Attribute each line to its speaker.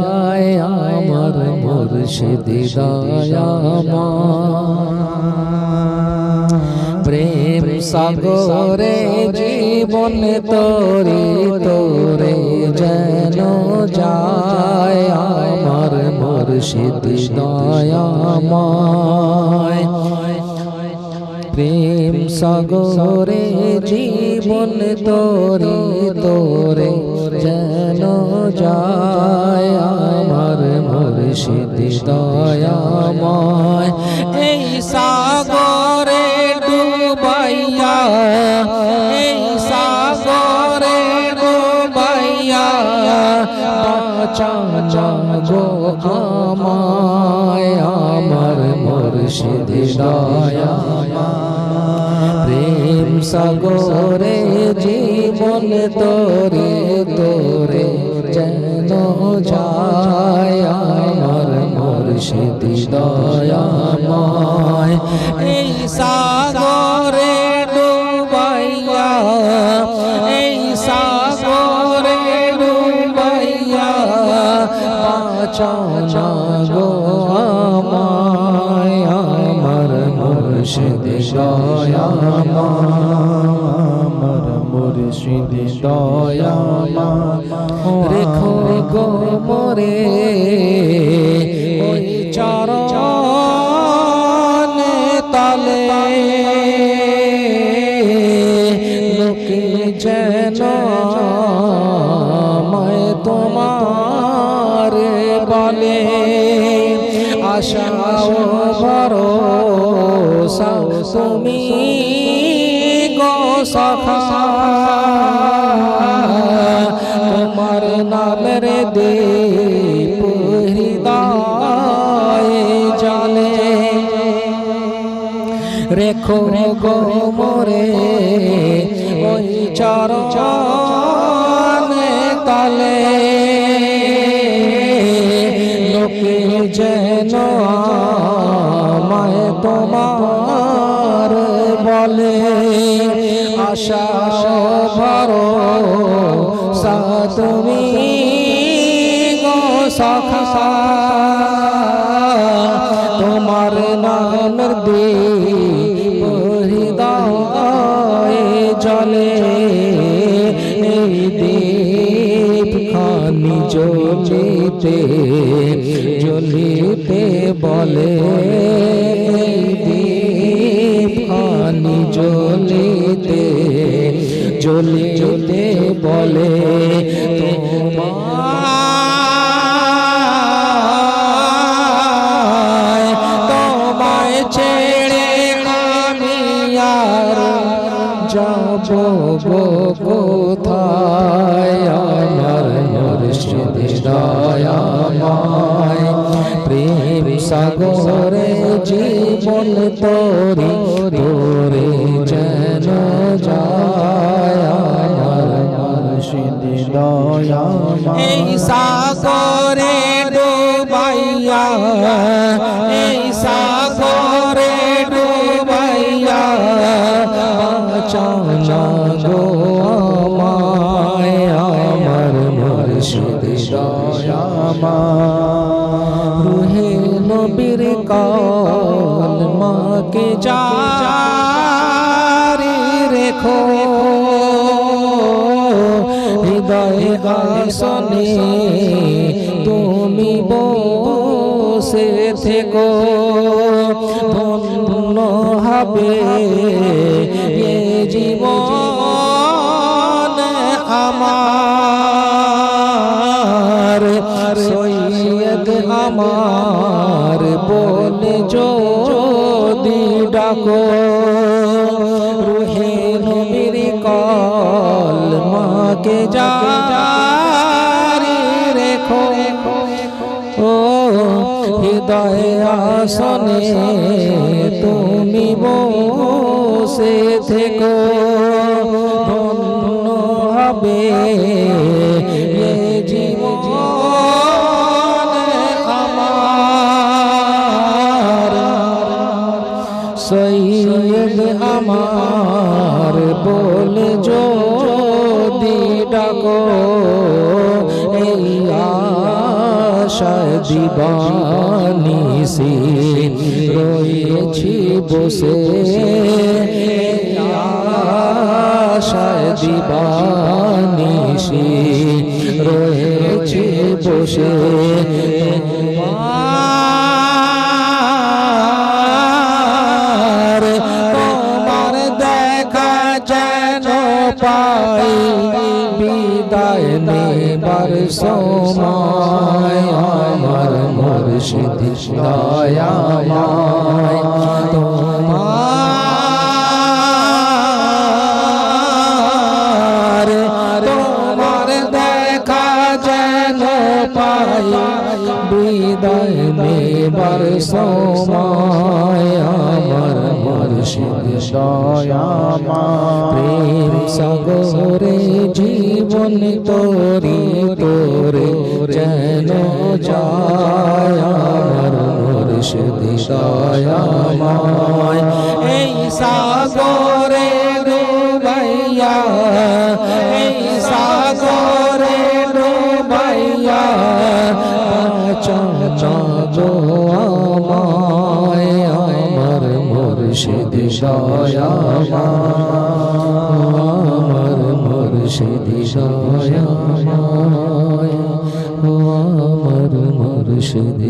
Speaker 1: যায় আমার মুর্শিদ দয়াময় প্রেম সাগরে জীবন তোরে তোরে যেন যায় আমার মুর্শিদ দয়াময় প্রেম সাগরে জীবন তোরে তোরে যেন যায় আমার মুর্শিদ দয়াময় এই সাগরে ডুবাইয়া এই সাগরে ডুবাইয়া বাঁচা গো আমায় আমার মুর্শিদ দয়াময় প্রেম সাগরে জীবন তোরে তোরে যেন যায় আমার মুর্শিদ দয়াময় এই সাগরে ডুবাইয়া এই সাগরে ডুবাইয়া বাঁচা গো আমায় আমার মুর্শিদ
Speaker 2: আমার মুর্শিদ দয়াময়
Speaker 1: রেখো গো মোরে ওই চরণ তলে লোকে যেন আমায় তোমার বলে আশা ও ভরসা তুমি গো সখা তোমার নামের দীপ হৃদয়ে জ্বলে রেখো গো মোরে ওই চরণ তলে লোকে যেন আমায় তোমার বলে আশা ভরসা তুমি গো সখা তোমার নামের দীপ হৃদয়ে জ্বলে এই দীপ খানি জ্বলিতে জ্বলিতে বলে এই দীপ খানি জ্বলিতে জ্বলিতে বলে তোমায় ছেড়ে আমি আর যাব কোথায় আমার মুর্শিদ দয়াময় প্রেম সাগরে জীবন তোরে তোরে যেন যায় আমার
Speaker 2: মুর্শিদ দয়াময়
Speaker 1: এই সাগরে ডুবাইয়া এই সাগরে ডুবাইয়া বাঁচা গো আমায় আমার মুর্শিদ দয়াময় রুহে নবীর কলমাকে জারি রেখো হৃদয়ে আসনে তুমি বসে থেকো ধন্য হবে এ জীবন আমার সৈয়দ আমার বলে যদি ডাকো রুহে নবীর কলমাকে জারি রেখো ও হৃদয়ে আসনে তুমি বসে থেকো ধন্য হবে এ জীবন আমার সৈয়দ আমার বলে যদি ডাকো এই আশায় দিবানিসি রয়েছি বসে আশায় দিবানিসি রয়েছি বসে তোমার দেখা যেন পাই বিদায় নেবার সময় আমার মুর্শিদ দয়াময় তোমার দেখা যেন পাই বিদায় নেবার সময় আমার মুর্শিদ দয়াময় প্রেম সাগরে জীবন তোরি তোরে যেন যায় আমার মুর্শিদ দয়াময় এই সাগরে ডুবাইয়া এই সাগরে ডুবাইয়া চাচা আমায় আমার মুর্শিদ দয়াময় আমার মুর্শিদ দয়াময় আমার মুর্শিদ